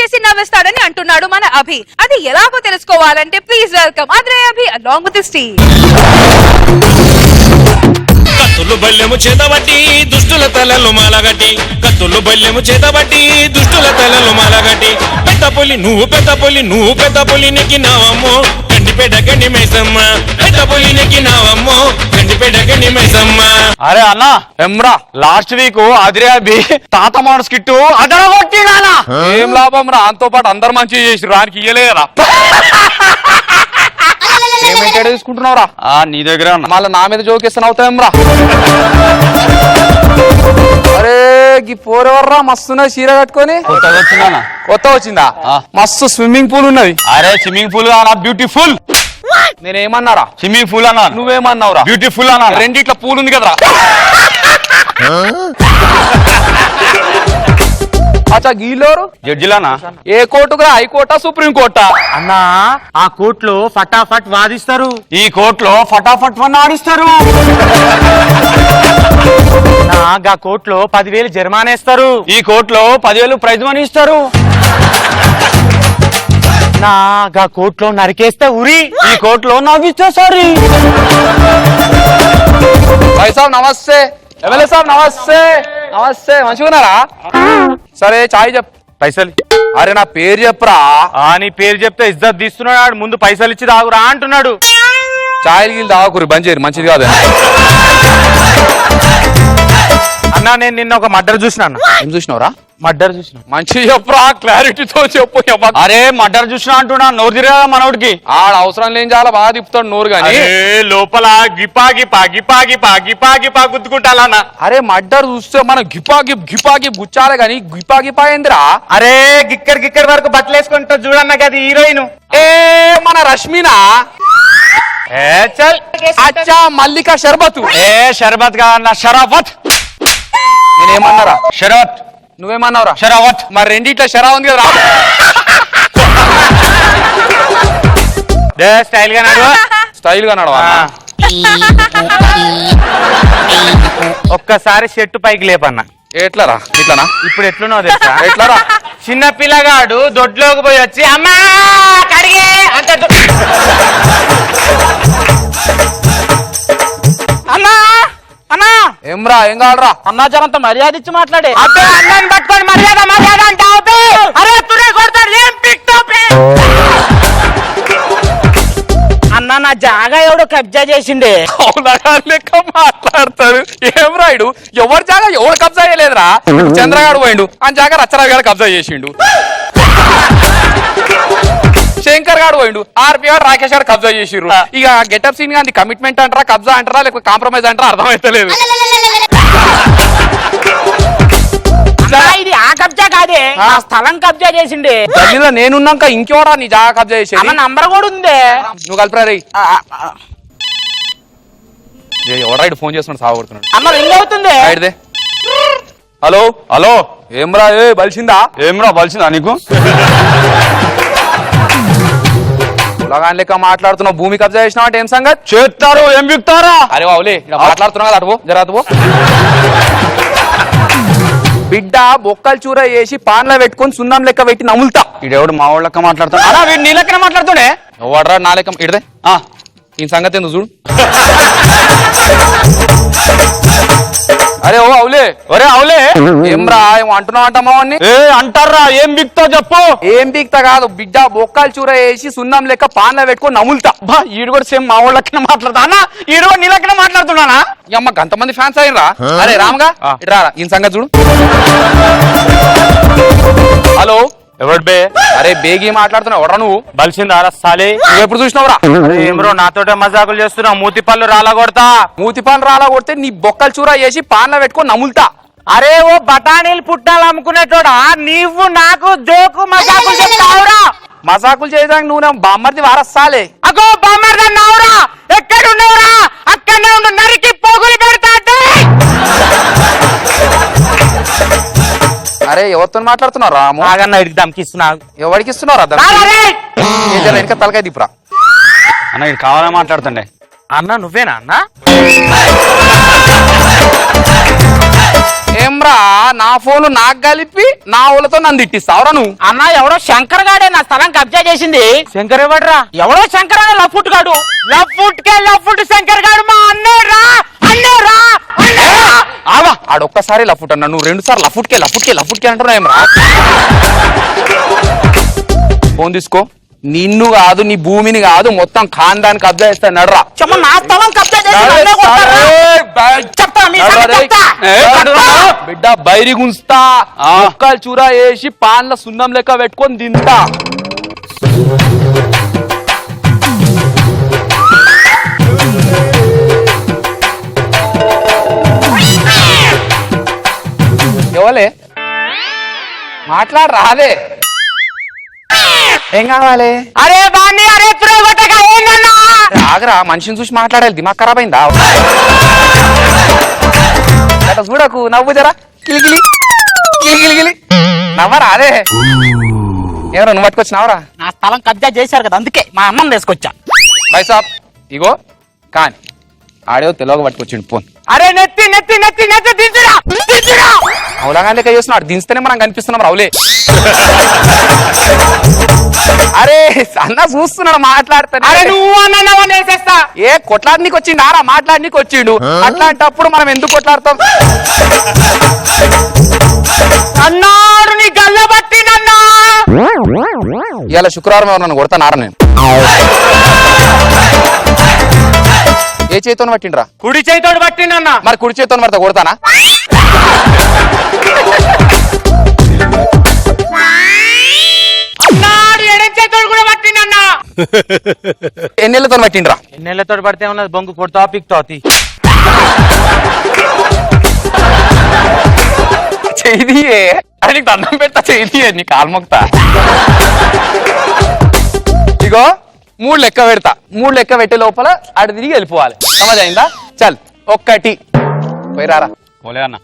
చేసి నవ్విస్తాడని అంటున్నాడు మన అభి. అది ఎలాగో తెలుసుకోవాలంటే ప్లీజ్ వెల్కమ్ అద్రే Abhi along with his team. కత్తులు బల్లెము చేతబట్టి దుష్టుల తలలు మాలగట్టి, కత్తులు బల్లెము చేతబట్టి దుష్టుల తలలు మాలగట్టి, పెద్ద పులి నువ్వు పెద్ద పులి, నువ్వు పెద్ద పులి నెక్కినావమ్మో కండిపేట గండి మైసమ్మ, పెద్ద పులి నెక్కినావమ్మో కండిపేట గండి మైసమ్మ. అరే అన్న ఎమ్రా లాస్ట్ వీక్ అదిరే అభి తాత మాడు స్కిట్టు అదరగొట్టినా. ఏం లాభం రా, అంతో పాటు అందరు మంచిగా చేసి రానికి ఇయ్యలేరా. పేమెంట్ తీసుకుంటున్నావురా? నీ దగ్గర మళ్ళీ నా మీద జోకేస్తాను అవుతాయంరా. అరే గీ పోరెవర్రా మస్తున్నది చీర కట్టుకొని. కొత్త వచ్చిందా? మస్తు స్విమ్మింగ్ పూల్ ఉన్నది. అరే స్విమ్మింగ్ పూల్ కానా బ్యూటిఫుల్. నేనేమన్నారా? స్విమ్మింగ్ పూల్ అన్నా. నువ్వేమన్నావురా? బ్యూటిఫుల్ అన్నా. రెండిట్ల పూల్ ఉంది కదరా. అచ్చా గీలోరు జడ్జిలానా? ఏ కోర్టుగా? హైకోర్టా సుప్రీం కోర్టా? అన్నా ఆ కోర్టులో ఫటాఫట్ వాదిస్తారు, ఈ కోర్టులో ఫటాఫట్ వన్ ఆడిస్తారు. ఆ కోర్టులో 10,000 జరిమానేస్తారు, ఈ కోర్టులో 10,000 ప్రైజ్ మనీ ఇస్తారు. నా కోర్టులో నరికేస్తే ఉరి, ఈ కోర్టులో నవ్విస్తే సారీ. భాయ్ సాబ్ నమస్తే. ఎమ్మెల్యే సాబ్ నమస్తే. నమస్తే, మంచిగా ఉన్నారా? సరే చాయ్ చెప్. పైసలు? అరే నా పేరు చెప్పరా. నీ పేరు చెప్తే ఇజ్జత్ తీస్తున్నాడు, ముందు పైసలు ఇచ్చి తాగురా అంటున్నాడు. చాయ్ గిల్ తాగురు, బంద్ చేయరు, మంచిది కాదు. అన్నా నేను నిన్న ఒక మర్డర్ చూసినా. ఏం చూసినావురా? మర్డర్ చూసిన. మంచి చెప్పురా, క్లారిటీతో చెప్పు. అరే మర్డర్ చూసినా అంటున్నా, నోరు తిరగా మనోడికి. ఆడ అవసరం లేని చాలా బాగా తిప్పుతాడు నోరు గాని లోపల గిపా గిపా గిపా గిపా గిపా గిపా గుద్దుకుంటానా. అరే మర్డర్ చూస్తే మనం గిపా గిప్ గుచ్చాలే గాని గిపా గిపా ఏందిరా? అరే గిక్కడి వరకు బట్టలు వేసుకుంటా చూడన్నా కదా హీరోయిన్. ఏ మన రష్మినా? అచ్చా మల్లికా షర్బత్. షర్బత్ కాదన్నా, షరాఫత్. నేనేమన్నారా? షరాఫత్. నువ్వేమన్నావురా? షరావత్. మరి రెండిట్లా షరా ఉంది కదా. స్టైల్ గా నడువా. స్టైల్ గా నడవా? ఒక్కసారి షర్టు పైకి లేపన్నా. ఎట్లరా? ఇట్లనా? ఇప్పుడు ఎట్లునో తెలుసా? ఎట్లరా? చిన్న పిల్లగాడు దొడ్లోకి పోయి వచ్చి అమ్మా కడిగే అంత అన్నా అన్నా ఏమ్రా ఏం కావాలరా? అన్నాచారంత మర్యాద ఇచ్చి మాట్లాడే. అబ్బే అన్నాన్ని పట్టుకొని మర్యాద అంటావు. అరే తురే కొడతాడు, ఏం పిక్తాపే. అన్న నా జాగా ఎవడో కబ్జా చేసిండే. లెక్క మాట్లాడతాడు. ఏం రాయుడు? ఎవరి జాగా ఎవరు కబ్జా చేయలేదురా. చంద్రగాడు పోయిండు, ఆ జాగా రచ్చరాజు గారు కబ్జా చేసిండు. శంకర్ గాడు పోయిండు, ఆర్పి గారు రాకేష్ గారు కబ్జా చేసిర్రు. ఇక గెటప్ సీన్ గాంధీ కమిట్మెంట్ అంటారా, కబ్జా అంటారా, లేకపోతే కాంప్రమైజ్ అంటారా అర్థమైతలేదు. ఇది ఆ కబ్జా కాదే, ఆ స్థలం కబ్జా చేసిండే. గల్లీలో నేనున్నాక ఇంకెవరా నీ జాగా కబ్జా చేసేది? నంబర్ కూడా ఉందే. నువ్వు కలిపరా రే. ఎవరైడు ఫోన్ చేస్తున్నాడు, సాగొడుతున్నాడు. అన్న రింగ్ అవుతుంది. Hello hello. ఏమ్రా ఏ బలిసిందా? ఏమ్రా బలిసిందా నీకు? ఉలగాన్ లెక్క మాట్లాడుతున్నావు, భూమి కబ్జా చేసినావు అంటే ఏం సంగతి? చేస్తారు, ఏం బిగుతారా? అరే బావులే మాట్లాడుతున్నావు కదా, అటువో జరాతువో. బిడ్డ బొక్కలు చూర వేసి పాన్లో పెట్టుకొని సున్నం లెక్క పెట్టి నములుతా. ఇడెవడు మా వాళ్ళ లెక్క మాట్లాడుతున్నా? అలా వీడు నీ లెక్కన మాట్లాడుతుండే. ఎవడరా నా లెక్క? ఇడదే ఈ సంగతి ఎందుకు చూడు. అరే ఓ అవులే. ఒరే అవులే, ఏమ్రా ఏమో అంటున్నావు అంట మావాడిని? అంటారా? ఏం బిక్తావు చెప్పు. ఏం బిక్తా కాదు, బిడ్డ బొక్కలు చూర వేసి సున్నం లెక్క పాన్లో పెట్టుకొని నములుతా. ఈడు కూడా సేమ్ మా వాళ్ళ లెక్కన మాట్లాడతా అన్న. ఈడు కూడా నీ లెక్కన మాట్లాడుతున్నానా? అమ్మకి అంతమంది ఫ్యాన్స్ అయినరా? అరే రామ్గా ఇట్రా ఈ సంగతి చూడు. హలో ఎవడు బే? అరే బేగి మాట్లాడుతున్నావు, ఎవరా నువ్వు? బలిసిందా సాలే? నువ్వు ఎప్పుడు చూసినావురా? ఏమ్రో నాతోటే మజాకులు చేస్తున్నావు, మూతి పళ్ళు రాలా కొడతా. మూతి పళ్ళు రాలా కొడితే నీ బొక్కలు చూర వేసి పాన్లో పెట్టుకొని నములుతా. అరే ఓ బఠానీలు పుట్టాలు అమ్ముకునేటోడా, నీవు నాకు జోకు మజాకులు చెప్తావురా. మజాకులు చేయడానికి నువ్వు బామ్మర్ది వారస్తాలే. అగో బామ్మర్ది అన్నావురా, ఎక్కడున్నావురా? అక్కడనే ఉండు, నరికి పోగులు పెడతా. అరే ఎవరితో మాట్లాడుతున్నారా? ఆగన్నా ఇడికి దమ్కిస్తున్నా. ఎవరికి ఇస్తున్నారా? వెనక తలకాయ దిప్పురా అన్న, ఇది కావాలని మాట్లాడుతుండే. అన్న నువ్వేనా అన్న? ఏమ్రా నా ఫోన్ నాకు కలిపి నా ఊళ్ళతో నన్ను తిట్టిస్తావురా నువ్వు. అన్న ఎవడో శంకర్ గాడే నా స్థలం కబ్జా చేసింది. శంకర్ ఎవడరా? ఎవడో శంకర్ అనే లఫుట్ గాడు. లఫుట్ శంకర్ గాడు మా అన్నేరా. ఆవా ఆడొక్కసారి లఫుట్ అన్నా, నువ్వు 2 సార్లు లఫుట్కే అంటున్నావు ఏమరా? ఫోన్ తీసుకో. నిన్ను కాదు, నీ భూమిని కాదు, మొత్తం ఖాందాన్ని కబ్జా చేస్తాను. నడరా. నా స్థలం కబ్జా బిడ్డ బైరి గుంచుతా, ముక్కలు చూరా వేసి పాన్ల సున్నం లెక్క పెట్టుకొని తింటా. ఎవలే మాట్లాడ రాదే? ఏం కావాలి? అరే బాన్ని అరే తురగొట్టగా ఏందన్నా? ఆగరా, మనిషిని చూసి మాట్లాడాలి. దిమాగ్ ఖరాబ్ అయిందా? అట్లా చూడకు, నవ్వు జరా. కిలికిలి నవ్వరా అదే. ఎవరా నువ్వు పట్టుకొచ్చినావరా? నా స్థలం కబ్జా చేశారు కదా, అందుకే మా అన్నం తీసుకొచ్చా. బైసాబ్ ఇగో కానీ ఆడేవో తెలుగు పట్టుకొచ్చిండు ఫోన్. అరే నెత్తి దించురా. అవులాగా లెక్క చేస్తున్నాడు, దించితేనే మనం కనిపిస్తున్నాం రావులే. అరే అన్న చూస్తున్నాడు మాట్లాడుతాను. అరే నువ్వు అన్నా ఏ కొట్లాడనీకి వచ్చిండు ఆరా, మాట్లాడనీకి వచ్చిండు. అట్లాంటప్పుడు మనం ఎందుకు కొట్లాడతాం? అన్నాడు నీ గల్ల పట్టిందన్నా. ఇవాళ శుక్రవారం ఎవరు కొడతానారా నేను? ఏ చేతితో పట్టిండ్రా? కుడి చేతితోటి పట్టిండన్నా. మరి కుడి చేతితో పడితే కొడతానా? అన్నాడు ఎడం చేతితోటి కూడా పట్టిండన్నా. ఎన్నెళ్ళతో పట్టిండ్రా? ఎన్నెళ్ళతోటి పడితే ఉన్నది బొంగు కొడతా పిక్తాతి. చెయ్యియే అని దండం పెడతా, చెయ్యియే నీ కాల్మొక్తా. ఇగో 3 లెక్క పెడతా. 3 లెక్క పెట్టే లోపల ఆడ తిరిగి వెళ్ళిపోవాలి. సమజైందా? చల్ 1 పోయి రారా. పోలే అన్న.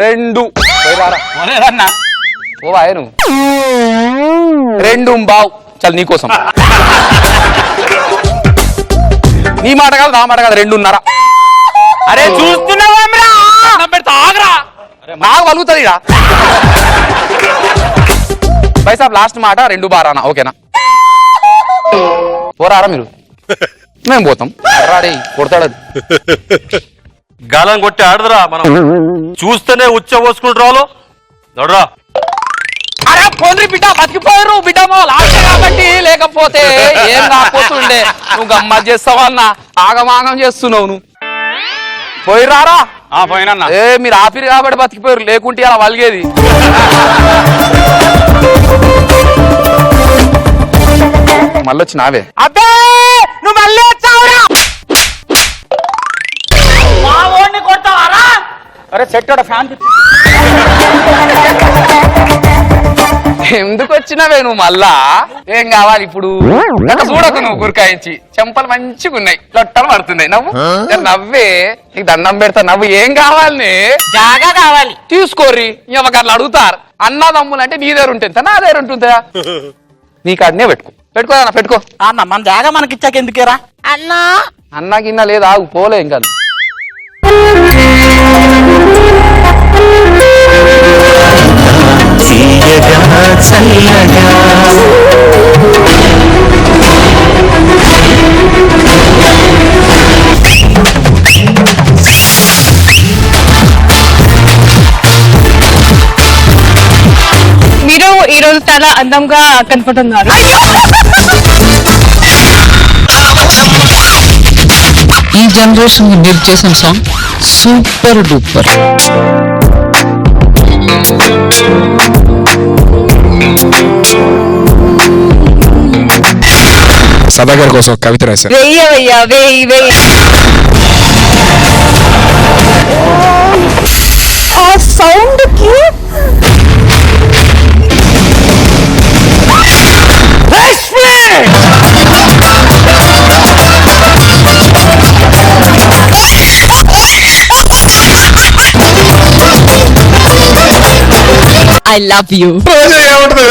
2 పోయి రారా. పోలేదన్నా. ఓ ఆయను 2 బావు. చల్ నీకోసం. నీ మాట కాదు నా మాట కాదు, 2:30. అరే చూస్తున్నావేమ్రా? పెడతా ఆగరా, నాకు వలుగుతుంది ఇడా. బైసాబ్ లాస్ట్ మాట 2 బారానా, ఓకేనా? పోరారా మీరు, మేము పోతాం. రాడే కొడతాడు. గాలం కొట్టి ఆడదురా, మనం చూస్తేనే ఉచ్చ పోసుకుంటారు. నడురా. అరే పోన్రి బిడ్డ, బతికిపోయారు బిడ్డ లాస్ట్ కాబట్టి. లేకపోతే ఏం కాకపోతుండే. నువ్వు గమ్మత్ చేస్తావా అన్న? ఆగమాగం చేస్తున్నావు నువ్వు. పోయి రారా. పోయినన్నా. ఏ మీరు ఆపిరు కాబట్టి బతికిపోయారు, లేకుంటే అలా వలిగేది. మళ్ళొచ్చి నావే. అబ్బే నువ్వు మళ్ళీ వచ్చావురా. మా ఓడిని కొడతావారా? అరే సెట్ ఫ్యాన్ ఎందుకు వచ్చినావే నువ్వు మళ్ళా? ఏం కావాలి ఇప్పుడు? చూడకు నువ్వు గురికాయించి, చెంపలు మంచిగా ఉన్నాయి, లొట్టలు పడుతున్నాయి. నవ్వే, నీకు దండం పెడతా. నవ్వు. ఏం కావాలి? జాగా కావాలి. తీసుకోర్రి. ఎవరికట్లా అడుగుతారు. అన్నదమ్ములు అంటే నీ దగ్గర ఉంటుంది, నా దగ్గర ఉంటుందా? నీకు అన్నే పెట్టుకోదా? పెట్టుకో అన్న. మన జాగా మనకి ఇచ్చాక ఎందుకేరా అన్నా? అన్నా గిన్నా లేదు, ఆగు పోలే ఇంకా. మీరు ఈ రోజు చాలా అందంగా కనపడుతున్నారు. ఈ జనరేషన్ మీరు చేసిన సాంగ్ సూపర్ డూపర్. సదాగర్ కోసం కవిత రాశారు. వెయ్యి ఆ సౌండ్ కి I love you. ఏమంటుంది